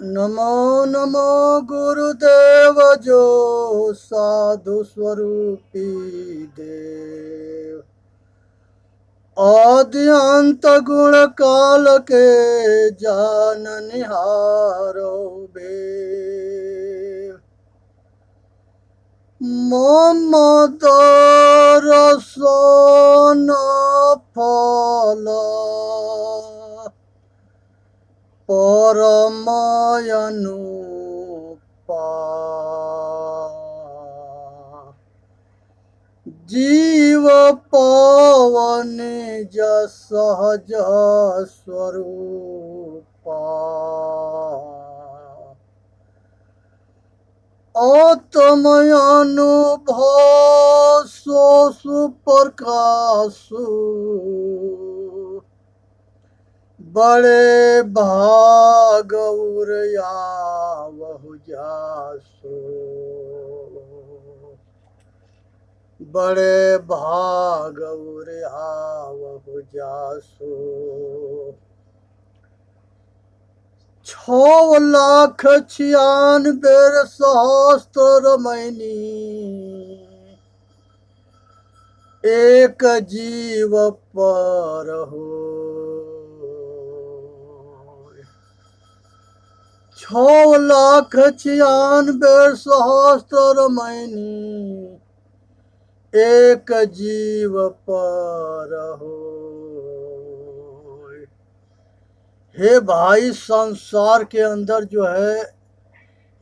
नमो नमो गुरुदेव जो साधु स्वरूपी देव। आदि अंत गुण काल के जाननिहारो बे। मोहम्मद रसन फल परमयनुपा जीव पवन सहज स्वरूपा आत्मयनुभव सो सुप्रकाशु बड़े भाग आवहु जासो। बड़े भाग आवहु जासो। 6,96,000 सहस्त्र मैनी एक जीव पर हो। 6,96,000 सहस्त्र मैनी एक जीव पर हो। हे भाई, संसार के अंदर जो है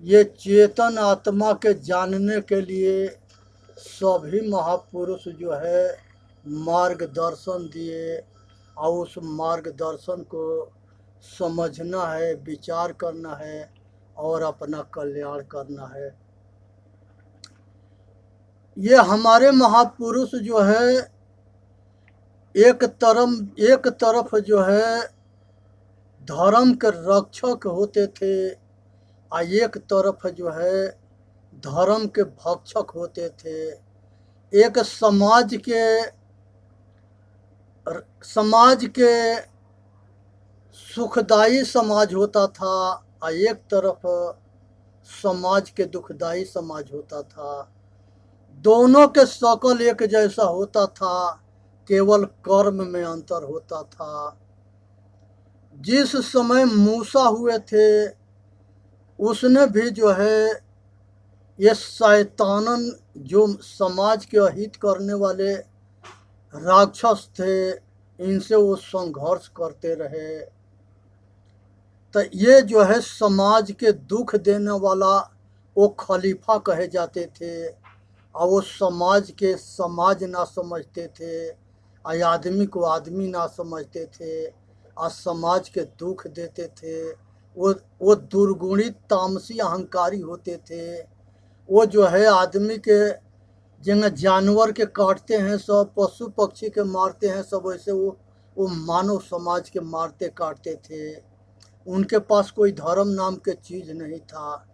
ये चेतन आत्मा के जानने के लिए सभी महापुरुष जो है मार्गदर्शन दिए और उस मार्गदर्शन को समझना है, विचार करना है और अपना कल्याण करना है। ये हमारे महापुरुष जो है एक तरफ जो है धर्म के रक्षक होते थे और एक तरफ जो है धर्म के भक्षक होते थे। एक समाज के सुखदायी समाज होता था और एक तरफ समाज के दुखदायी समाज होता था। दोनों के शकल एक जैसा होता था, केवल कर्म में अंतर होता था। जिस समय मूसा हुए थे उसने भी जो है ये शैतानन जो समाज के अहित करने वाले राक्षस थे, इनसे वो संघर्ष करते रहे। तो ये जो है समाज के दुख देने वाला वो खलीफा कहे जाते थे और वो समाज के समाज ना समझते थे और आदमी को आदमी ना समझते थे और समाज के दुख देते थे। वो दुर्गुणित तामसी अहंकारी होते थे। वो जो है आदमी के जिन जानवर के काटते हैं सब, पशु पक्षी के मारते हैं सब, वैसे वो मानव समाज के मारते काटते थे। उनके पास कोई धर्म नाम के चीज़ नहीं था।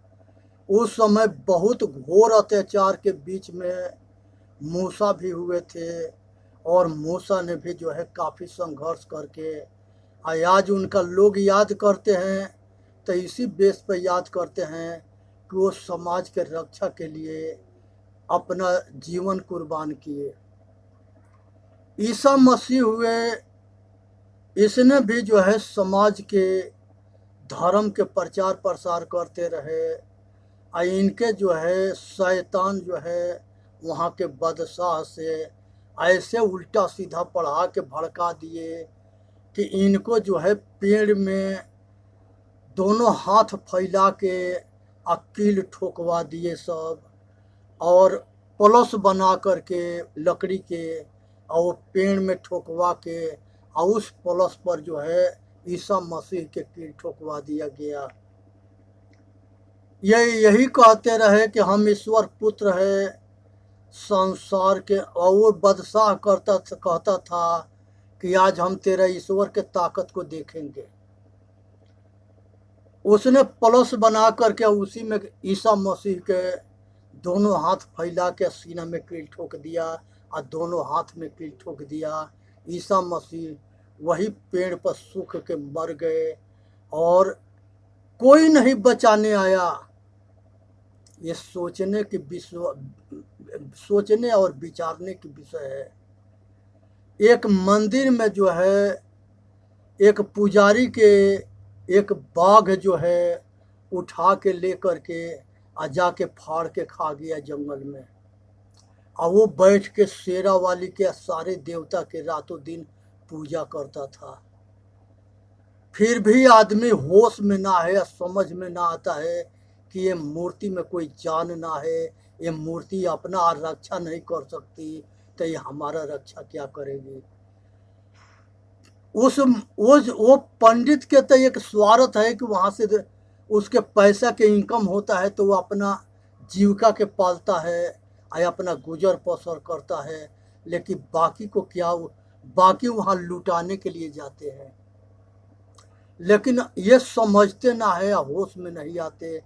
उस समय बहुत घोर अत्याचार के बीच में मूसा भी हुए थे और मूसा ने भी जो है काफ़ी संघर्ष करके आज उनका लोग याद करते हैं तो इसी बेस पर याद करते हैं कि वो समाज के रक्षा के लिए अपना जीवन कुर्बान किए। ईसा मसीह हुए, इसने भी जो है समाज के धर्म के प्रचार प्रसार करते रहे और इनके जो है शैतान जो है वहाँ के बादशाह से ऐसे उल्टा सीधा पढ़ा के भड़का दिए कि इनको जो है पेड़ में दोनों हाथ फैला के कील ठोकवा दिए सब, और पलस बना करके लकड़ी के और वो पेड़ में ठोकवा के और उस पलस पर जो है ईसा मसीह के कील ठोकवा दिया गया। यही कहते रहे कि हम ईश्वर पुत्र है संसार के, और वो बादशाह कहता था कि आज हम तेरा ईश्वर के ताकत को देखेंगे। उसने पलस बना करके उसी में ईसा मसीह के दोनों हाथ फैला के सीना में कील ठोक दिया और दोनों हाथ में कील ठोक दिया। ईसा मसीह वही पेड़ पर सूख के मर गए और कोई नहीं बचाने आया। ये सोचने और विचारने की विषय है। एक मंदिर में जो है एक पुजारी के एक बाघ जो है उठा के लेकर के आ जाके फाड़ के खा गया जंगल में। और वो बैठ के शेरा वाली के सारे देवता के रातों दिन पूजा करता था। फिर भी आदमी होश में ना है, समझ में ना आता है कि ये मूर्ति में कोई जान ना है, ये मूर्ति अपना रक्षा नहीं कर सकती, तो ये हमारा रक्षा क्या करेगी। वो पंडित के तो एक स्वार्थ है कि वहाँ से उसके पैसा के इनकम होता है, तो वो अपना जीविका के पालता है या अपना गुजर बसर करता है। लेकिन बाकी को क्या, बाकी वहाँ लुटाने के लिए जाते हैं। लेकिन ये समझते ना है, होश में नहीं आते।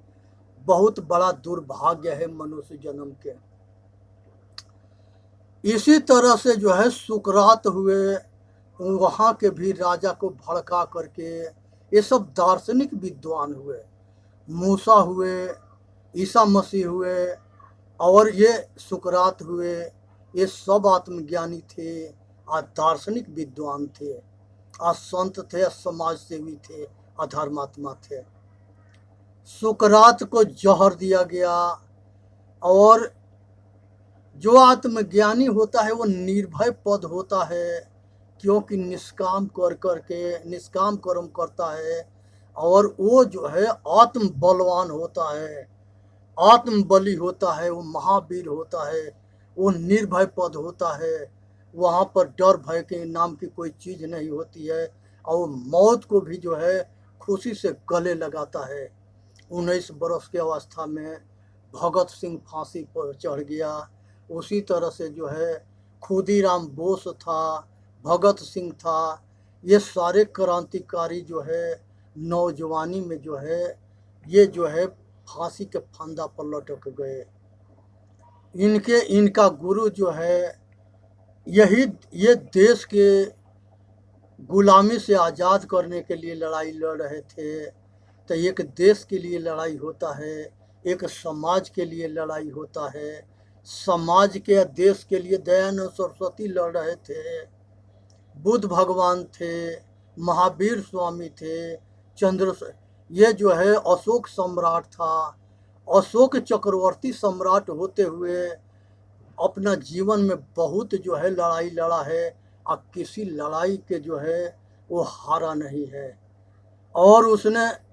बहुत बड़ा दुर्भाग्य है मनुष्य जन्म के। इसी तरह से जो है सुकरात हुए, वहाँ के भी राजा को भड़का करके, ये सब दार्शनिक विद्वान हुए। मूसा हुए, ईसा मसीह हुए, और ये सुकरात हुए, ये सब आत्मज्ञानी थे, दार्शनिक विद्वान थे, संत थे, समाज सेवी थे, धर्मात्मा थे। सुकरात को जहर दिया गया, और जो आत्मज्ञानी होता है वो निर्भय पद होता है, क्योंकि निष्काम कर्म करता है। और वो जो है आत्म बलवान होता है, आत्म बली होता है, वो महावीर होता है, वो निर्भय पद होता है। वहाँ पर डर भय के नाम की कोई चीज़ नहीं होती है, और वो मौत को भी जो है खुशी से गले लगाता है। 19 बरस की अवस्था में भगत सिंह फांसी पर चढ़ गया। उसी तरह से जो है खुदीराम बोस था, भगत सिंह था, ये सारे क्रांतिकारी जो है नौजवानी में जो है ये जो है फांसी के फंदा पर लटक गए। इनका गुरु जो है ये देश के गुलामी से आज़ाद करने के लिए लड़ाई लड़ रहे थे। तो एक देश के लिए लड़ाई होता है, एक समाज के लिए लड़ाई होता है। समाज के देश के लिए दयानंद सरस्वती लड़ रहे थे, बुद्ध भगवान थे, महावीर स्वामी थे, ये जो है अशोक सम्राट था। अशोक चक्रवर्ती सम्राट होते हुए अपना जीवन में बहुत जो है लड़ाई लड़ा है, और किसी लड़ाई के जो है वो हारा नहीं है। और उसने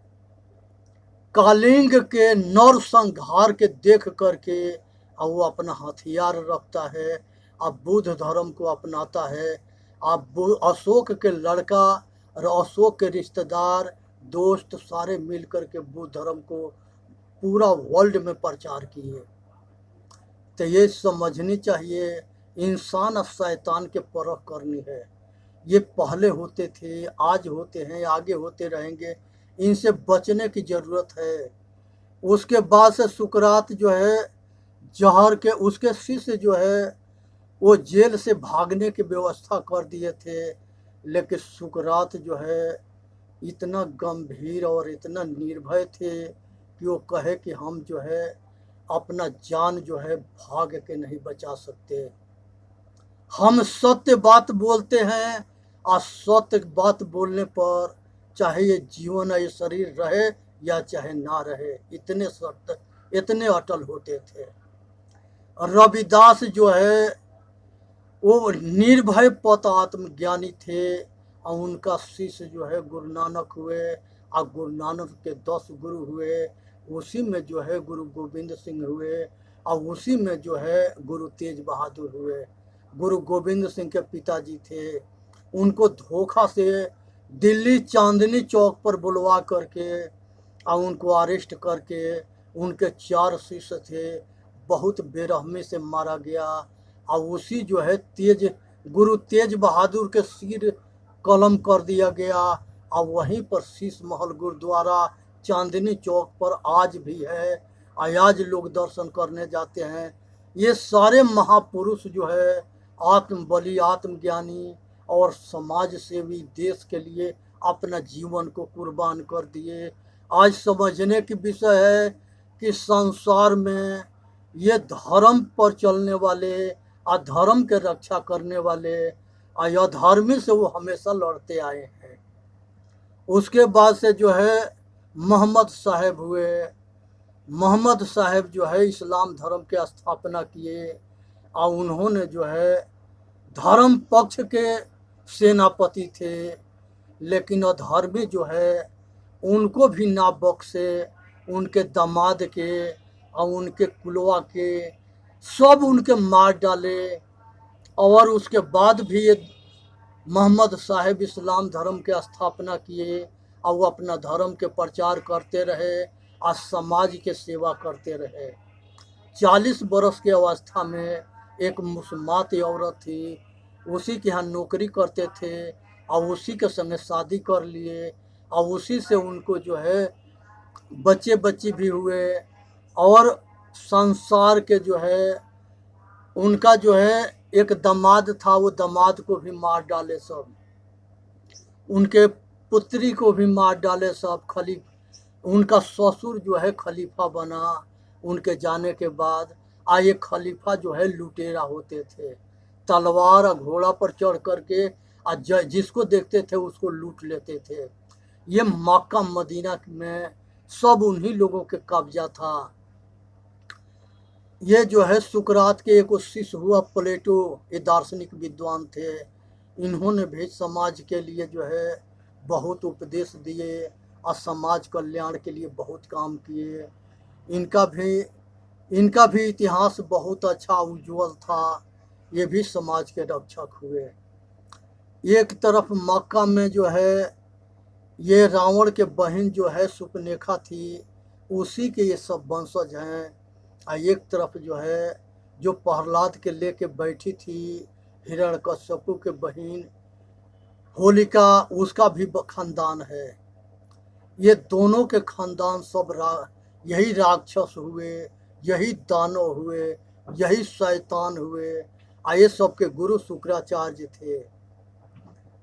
कालिंग के नरसंहार के देख करके और वो अपना हथियार रखता है, अब बुद्ध धर्म को अपनाता है। अब अशोक के लड़का और अशोक के रिश्तेदार दोस्त सारे मिल कर के बुद्ध धर्म को पूरा वर्ल्ड में प्रचार किए। तो ये समझनी चाहिए, इंसान और शैतान के परख करनी है। ये पहले होते थे, आज होते हैं, आगे होते रहेंगे, इनसे बचने की ज़रूरत है। उसके बाद से सुकरात जो है जहर के, उसके शिष्य जो है वो जेल से भागने की व्यवस्था कर दिए थे। लेकिन सुकरात जो है इतना गंभीर और इतना निर्भय थे कि वो कहे कि हम जो है अपना जान जो है भाग के नहीं बचा सकते। हम सत्य बात बोलते हैं, और सत्य बात बोलने पर चाहे ये जीवन ये शरीर रहे या चाहे ना रहे, इतने सत्य इतने अटल होते थे। रविदास जो है वो निर्भय पत आत्मज्ञानी थे, और उनका शिष्य जो है गुरु नानक हुए, और गुरु नानक के 10 गुरु हुए। उसी में जो है गुरु गोविंद सिंह हुए, और उसी में जो है गुरु तेज बहादुर हुए। गुरु गोविंद सिंह के पिताजी थे, उनको धोखा से दिल्ली चांदनी चौक पर बुलवा करके और उनको अरेस्ट करके उनके 4 शिष्य थे, बहुत बेरहमी से मारा गया। और उसी जो है गुरु तेज बहादुर के सिर कलम कर दिया गया, और वहीं पर शीश महल गुरुद्वारा चांदनी चौक पर आज भी है, आज लोग दर्शन करने जाते हैं। ये सारे महापुरुष जो है आत्मबली, आत्मज्ञानी और समाज सेवी, देश के लिए अपना जीवन को कुर्बान कर दिए, आज समझने की विषय है कि संसार में ये धर्म पर चलने वाले, अधर्म के रक्षा करने वाले, अधर्मी से वो हमेशा लड़ते आए हैं। उसके बाद से जो है मोहम्मद साहब हुए। मोहम्मद साहब जो है इस्लाम धर्म के स्थापना किए और उन्होंने जो है धर्म पक्ष के सेनापति थे, लेकिन अधर्मी जो है उनको भी ना बख्शे, उनके दामाद के और उनके कुलवा के सब उनके मार डाले। और उसके बाद भी ये मोहम्मद साहब इस्लाम धर्म के स्थापना किए और वो अपना धर्म के प्रचार करते रहे और समाज के सेवा करते रहे। 40 बरस की अवस्था में एक मुसलमान औरत थी, उसी के यहाँ नौकरी करते थे और उसी के संगे शादी कर लिए और उसी से उनको जो है बच्चे बच्ची भी हुए। और संसार के जो है उनका जो है एक दामाद था, वो दामाद को भी मार डाले सब, उनके पुत्री को भी मार डाले सब। उनका ससुर जो है खलीफा बना उनके जाने के बाद। ये खलीफा जो है लुटेरा होते थे, तलवार और घोड़ा पर चढ़ करके जिसको देखते थे उसको लूट लेते थे। ये मक्का मदीना में सब उन्हीं लोगों के कब्जा था। ये जो है सुकरात के एक शिष्य हुआ प्लेटो, ये दार्शनिक विद्वान थे। इन्होंने भी समाज के लिए जो है बहुत उपदेश दिए और समाज कल्याण के लिए बहुत काम किए। इनका भी इतिहास बहुत अच्छा उज्जवल था। ये भी समाज के रक्षक हुए। एक तरफ मक्का में जो है ये रावण के बहन जो है सुपनेखा थी, उसी के ये सब वंशज हैं। एक तरफ जो है जो प्रहलाद के लेके बैठी थी हिरण्यकश्यपु के बहन होलिका, उसका भी खानदान है। ये दोनों के खानदान सब यही राक्षस हुए, यही दानव हुए, यही शैतान हुए। ये सब के गुरु शुक्राचार्य थे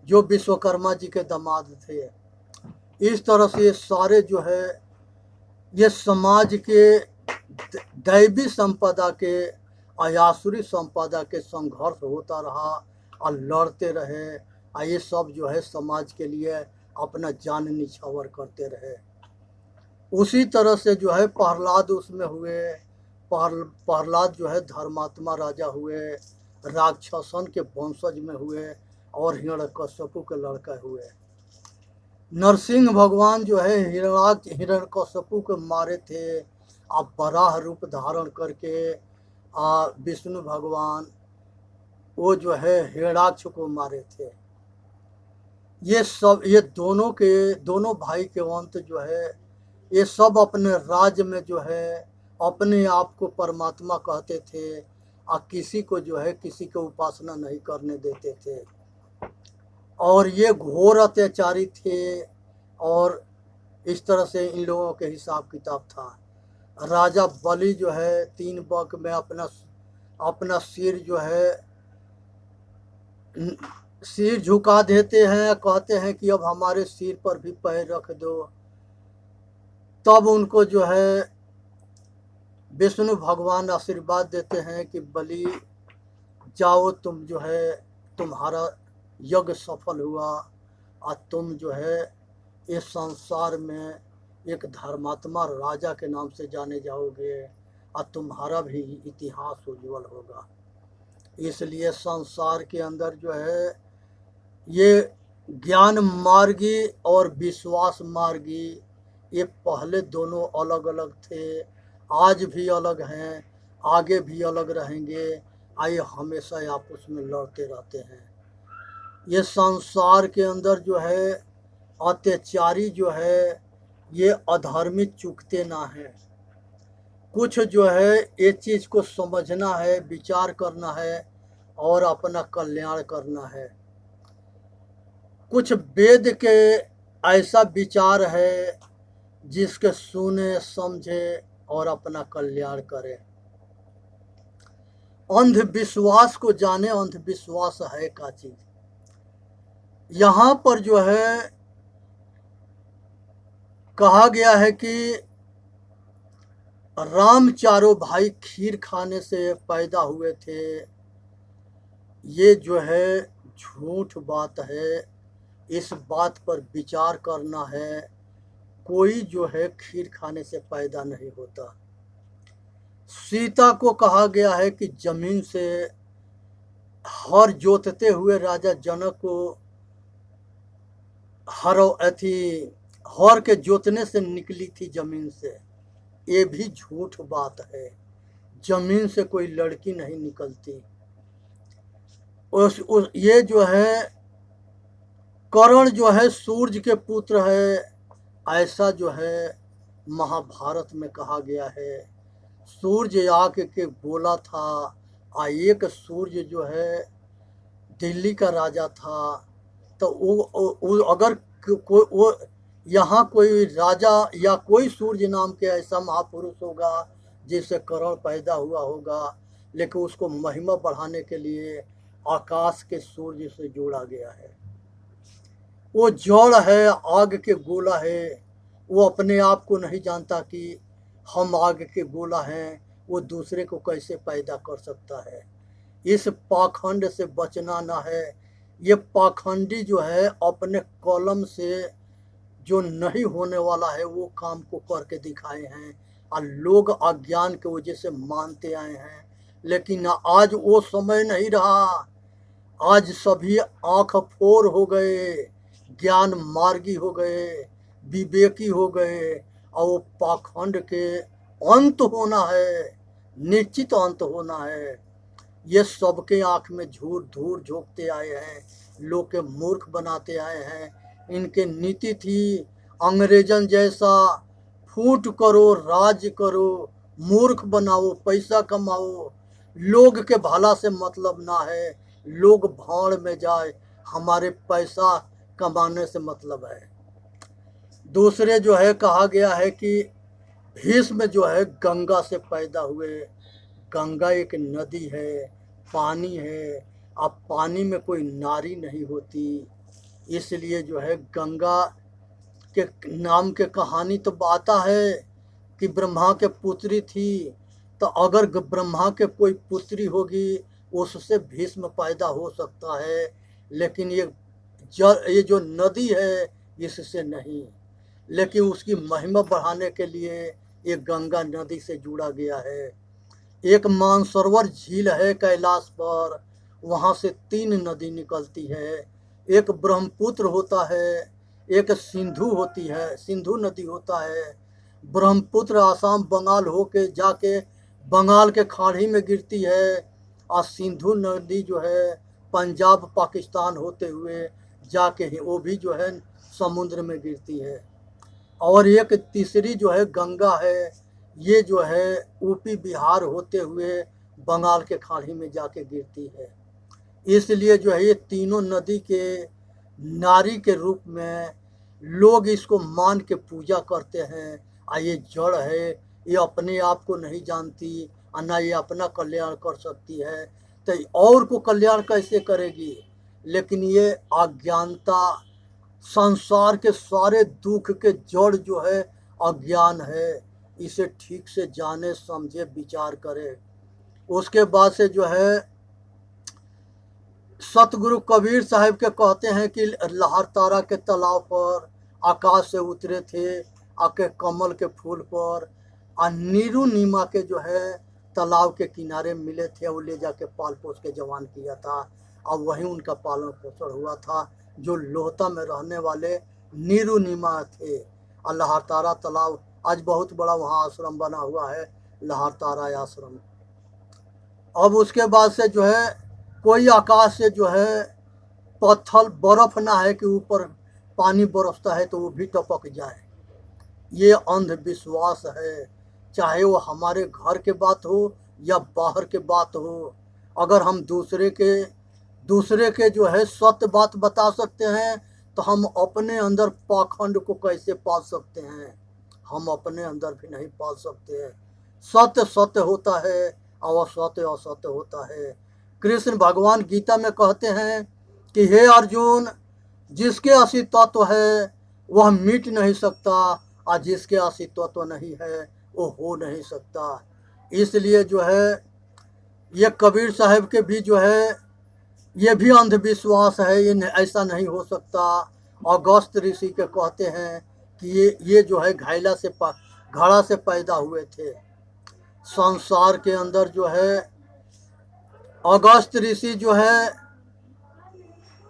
जो विश्वकर्मा जी के दामाद थे। इस तरह से ये सारे जो है ये समाज के दैवी संपदा के आयासुरी संपदा के संघर्ष होता रहा और लड़ते रहे। ये सब जो है समाज के लिए अपना जान निछावर करते रहे। उसी तरह से जो है प्रहलाद उसमें हुए। प्रहलाद जो है धर्मात्मा राजा हुए, राक्षसन के वंशज में हुए और हिरण्यकश्यपु के लड़का हुए। नरसिंह भगवान जो है हिरण्यकश्यपु को मारे थे। अब बराह रूप धारण करके विष्णु भगवान वो जो है हिरण्याक्ष को मारे थे। ये दोनों भाई के अंत जो है ये सब अपने राज्य में जो है अपने आप को परमात्मा कहते थे और किसी को जो है किसी को उपासना नहीं करने देते थे। और ये घोर अत्याचारी थे। और इस तरह से इन लोगों के हिसाब किताब था। राजा बलि जो है 3 बक में अपना सिर जो है सिर झुका देते हैं, कहते हैं कि अब हमारे सिर पर भी पैर रख दो। तब उनको जो है विष्णु भगवान आशीर्वाद देते हैं कि बलि जाओ, तुम जो है तुम्हारा यज्ञ सफल हुआ और तुम जो है इस संसार में एक धर्मात्मा राजा के नाम से जाने जाओगे और तुम्हारा भी इतिहास उज्जवल होगा। इसलिए संसार के अंदर जो है ये ज्ञान मार्गी और विश्वास मार्गी ये पहले दोनों अलग अलग थे, आज भी अलग हैं, आगे भी अलग रहेंगे। ये हमेशा आपस में लड़ते रहते हैं। ये संसार के अंदर जो है अत्याचारी जो है ये अधर्मी चूकते ना हैं। कुछ जो है ये चीज़ को समझना है, विचार करना है और अपना कल्याण करना है। कुछ वेद के ऐसा विचार है जिसके सुने समझे और अपना कल्याण करे। अंधविश्वास को जाने अंधविश्वास है क्या चीज। यहाँ पर जो है कहा गया है कि राम चारों भाई खीर खाने से पैदा हुए थे। ये जो है झूठ बात है। इस बात पर विचार करना है। कोई जो है खीर खाने से पैदा नहीं होता। सीता को कहा गया है कि जमीन से हर जोतते हुए राजा जनक को हर के जोतने से निकली थी जमीन से। ये भी झूठ बात है। जमीन से कोई लड़की नहीं निकलती। ये जो है कर्ण जो है सूर्य के पुत्र है, ऐसा जो है महाभारत में कहा गया है। सूर्य आके के बोला था। एक सूर्य जो है दिल्ली का राजा था। तो वो अगर वो यहाँ कोई राजा या कोई सूर्य नाम के ऐसा महापुरुष होगा जिससे कर्ण पैदा हुआ होगा, लेकिन उसको महिमा बढ़ाने के लिए आकाश के सूर्य से जोड़ा गया है। वो जड़ है, आग के गोला है। वो अपने आप को नहीं जानता कि हम आग के गोला हैं। वो दूसरे को कैसे पैदा कर सकता है। इस पाखंड से बचना ना है। ये पाखंडी जो है अपने कलम से जो नहीं होने वाला है वो काम को करके दिखाए हैं और लोग अज्ञान के वजह से मानते आए हैं। लेकिन आज वो समय नहीं रहा। आज सभी आँख फोर हो गए, ज्ञान मार्गी हो गए, विवेकी हो गए और वो पाखंड के अंत होना है, निश्चित अंत होना है। ये सबके आँख में धूर झोंकते आए हैं, लोग के मूर्ख बनाते आए हैं। इनके नीति थी अंग्रेजन जैसा, फूट करो, राज करो, मूर्ख बनाओ, पैसा कमाओ, लोग के भला से मतलब ना है, लोग भाड़ में जाए, हमारे पैसा कमाने से मतलब है। दूसरे जो है कहा गया है कि भीष्म जो है गंगा से पैदा हुए। गंगा एक नदी है, पानी है। अब पानी में कोई नारी नहीं होती, इसलिए जो है गंगा के नाम के कहानी तो आता है कि ब्रह्मा के पुत्री थी। तो अगर ब्रह्मा के कोई पुत्री होगी उससे भीष्म पैदा हो सकता है, लेकिन ये जो नदी है इससे नहीं। लेकिन उसकी महिमा बढ़ाने के लिए ये गंगा नदी से जुड़ा गया है। एक मानसरोवर झील है कैलाश पर, वहाँ से 3 नदी निकलती है। एक ब्रह्मपुत्र होता है, एक सिंधु होती है, सिंधु नदी होता है। ब्रह्मपुत्र आसाम बंगाल होके जाके बंगाल के खाड़ी में गिरती है और सिंधु नदी जो है पंजाब पाकिस्तान होते हुए जाके वो भी जो है समुद्र में गिरती है। और एक तीसरी जो है गंगा है, ये जो है यूपी बिहार होते हुए बंगाल के खाड़ी में जाके गिरती है। इसलिए जो है ये तीनों नदी के नारी के रूप में लोग इसको मान के पूजा करते हैं। और ये जड़ है, ये अपने आप को नहीं जानती और ना ये अपना कल्याण कर सकती है, तो और को कल्याण कैसे करेगी। लेकिन ये अज्ञानता, संसार के सारे दुख के जड़ जो है अज्ञान है। इसे ठीक से जाने, समझे, विचार करे। उसके बाद से जो है सतगुरु कबीर साहब के कहते हैं कि लहरतारा के तालाब पर आकाश से उतरे थे, आके कमल के फूल पर और नीरू नीमा के जो है तालाब के किनारे मिले थे। वो ले जाके पाल पोस के जवान किया था और वहीं उनका पालन पोषण हुआ था। जो लोहता में रहने वाले नीरू नीमा थे। और लहरतारा तालाब आज बहुत बड़ा वहाँ आश्रम बना हुआ है, लहरतारा आश्रम। अब उसके बाद से जो है कोई आकाश से जो है पत्थर बर्फ ना है कि ऊपर पानी बरसता है तो वो भी टपक जाए। ये अंधविश्वास है, चाहे वो हमारे घर के बात हो या बाहर के बात हो। अगर हम दूसरे के जो है सत्य बात बता सकते हैं तो हम अपने अंदर पाखंड को कैसे पाल सकते हैं। हम अपने अंदर भी नहीं पाल सकते हैं। सत्य सत्य होता है और असत्य असत्य होता है। कृष्ण भगवान गीता में कहते हैं कि हे अर्जुन, जिसके असि तत्व है वह मिट नहीं सकता और जिसके अस्तित्व नहीं है वो हो नहीं सकता। इसलिए जो है ये कबीर साहब के भी जो है ये भी अंधविश्वास है, ऐसा नहीं हो सकता। अगस्त ऋषि के कहते हैं कि ये जो है घड़ा से पैदा हुए थे। संसार के अंदर जो है अगस्त ऋषि जो है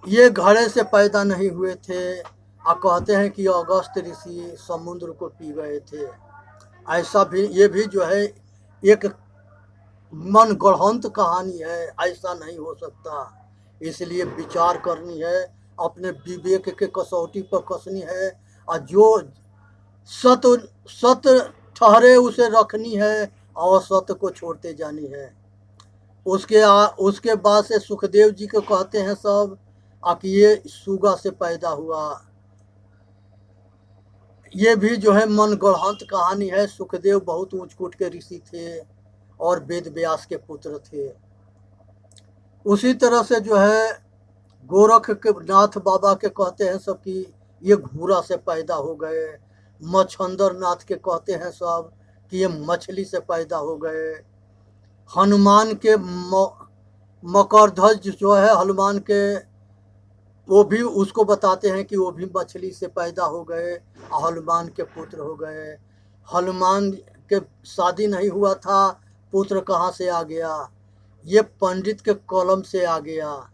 ये घड़े से पैदा नहीं हुए थे। और कहते हैं कि अगस्त ऋषि समुद्र को पी गए थे। ऐसा भी ये भी जो है एक मन गढ़ंत कहानी है, ऐसा नहीं हो सकता। इसलिए विचार करनी है, अपने विवेक के कसौटी पर कसनी है, और जो सत ठहरे उसे रखनी है और सत्य को छोड़ते जानी है। उसके बाद से सुखदेव जी को कहते हैं सब कि ये सुगा से पैदा हुआ। ये भी जो है मन गढ़ंत कहानी है। सुखदेव बहुत ऊंच-कूट के ऋषि थे और वेद व्यास के पुत्र थे। उसी तरह से जो है गोरख के नाथ बाबा के कहते हैं सब कि ये घूरा से पैदा हो गए। मच्छंदर नाथ के कहते हैं सब कि ये मछली से पैदा हो गए। हनुमान के मकरध्वज जो है हनुमान के, वो भी उसको बताते हैं कि वो भी मछली से पैदा हो गए और हनुमान के पुत्र हो गए। हनुमान के शादी नहीं हुआ था, पुत्र कहाँ से आ गया? ये पंडित के कलम से आ गया।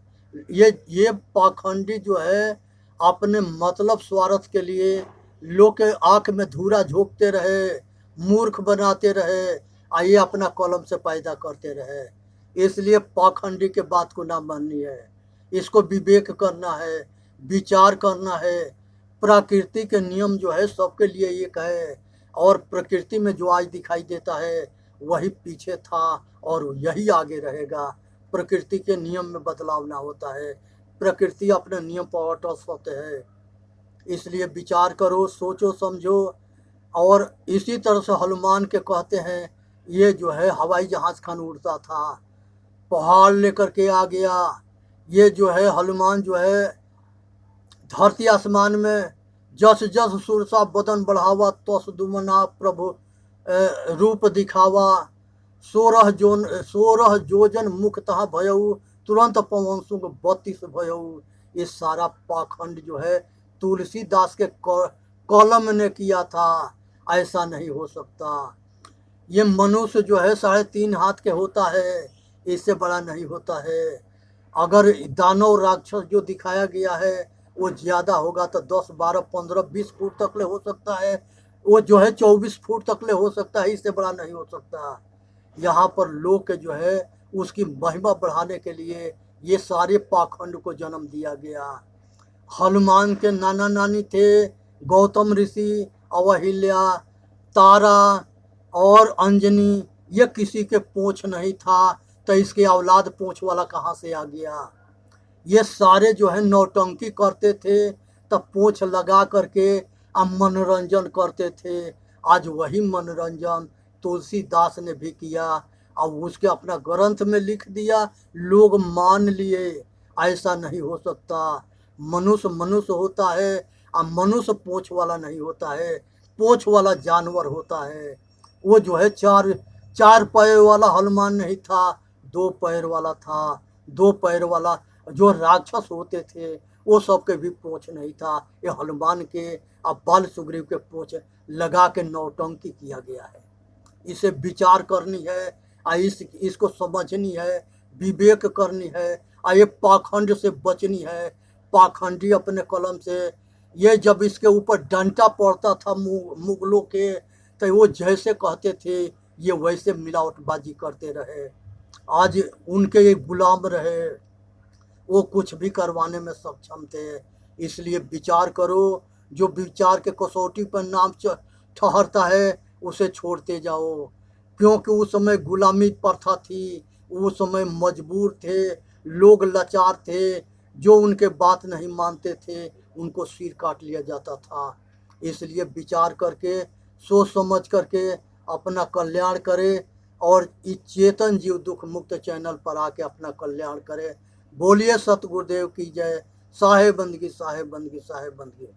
ये पाखंडी जो है अपने मतलब स्वार्थ के लिए लोग के आंख में धूरा झोंकते रहे, मूर्ख बनाते रहे, ये अपना कलम से पैदा करते रहे। इसलिए पाखंडी के बात को ना माननी है, इसको विवेक करना है, विचार करना है। प्रकृति के नियम जो है सबके लिए एक है, और प्रकृति में जो आज दिखाई देता है वही पीछे था और यही आगे रहेगा। प्रकृति के नियम में बदलाव ना होता है, प्रकृति अपने नियम पर अटल सत्य है। इसलिए विचार करो, सोचो, समझो। और इसी तरह से हनुमान के कहते हैं ये जो है हवाई जहाज खान उड़ता था, पहाड़ लेकर के आ गया। ये जो है हनुमान जो है धरती आसमान में जस जस सुरसा बदन बढ़ावा, तस दुमना प्रभु रूप दिखावा। 16 जोजन मुखतः भयऊ, तुरंत पवन सुख 32 भयऊ। ये सारा पाखंड जो है तुलसीदास के कलम ने किया था, ऐसा नहीं हो सकता। ये मनुष्य जो है 3.5 हाथ के होता है, इससे बड़ा नहीं होता है। अगर दानव राक्षस जो दिखाया गया है वो ज़्यादा होगा तो 10, 12, 15, 20 फुट तक ले हो सकता है। वो जो है 24 फुट तक ले हो सकता है, इससे बड़ा नहीं हो सकता। यहाँ पर लोग के जो है उसकी महिमा बढ़ाने के लिए ये सारे पाखंड को जन्म दिया गया। हनुमान के नाना नानी थे गौतम ऋषि, अवहिल्या, तारा और अंजनी। ये किसी के पूंछ नहीं था, तो इसके औलाद पूंछ वाला कहाँ से आ गया? ये सारे जो है नौटंकी करते थे, तब पूंछ लगा करके मनोरंजन करते थे। आज वही मनोरंजन तुलसीदास ने भी किया और उसके अपना ग्रंथ में लिख दिया, लोग मान लिए। ऐसा नहीं हो सकता। मनुष्य मनुष्य होता है और मनुष्य पूंछ वाला नहीं होता है, पूंछ वाला जानवर होता है। वो जो है चार पैर वाला हनुमान नहीं था, 2 पैर वाला था। 2 पैर वाला जो राक्षस होते थे वो सबके भी पूंछ नहीं था। ये हनुमान के अब बाल सुग्रीव के पूंछ लगा के नौटंकी किया गया है। इसे विचार करनी है, इसको समझनी है, विवेक करनी है, ये पाखंड से बचनी है। पाखंडी अपने कलम से, ये जब इसके ऊपर डंटा पड़ता था मुगलों के, तो वो जैसे कहते थे ये वैसे मिलावटबाजी करते रहे। आज उनके एक गुलाम रहे, वो कुछ भी करवाने में सक्षम थे। इसलिए विचार करो, जो विचार के कसौटी पर नाम ठहरता है उसे छोड़ते जाओ। क्योंकि उस समय गुलामी प्रथा थी, उस समय मजबूर थे, लोग लाचार थे, जो उनके बात नहीं मानते थे उनको सिर काट लिया जाता था। इसलिए विचार करके, सोच समझ करके अपना कल्याण करे और इस चेतन जीव दुख मुक्त चैनल पर आके अपना कल्याण करे। बोलिए सतगुरुदेव की जय। साहेब बंदगी, साहेब बंदगी, साहेब बंदगी।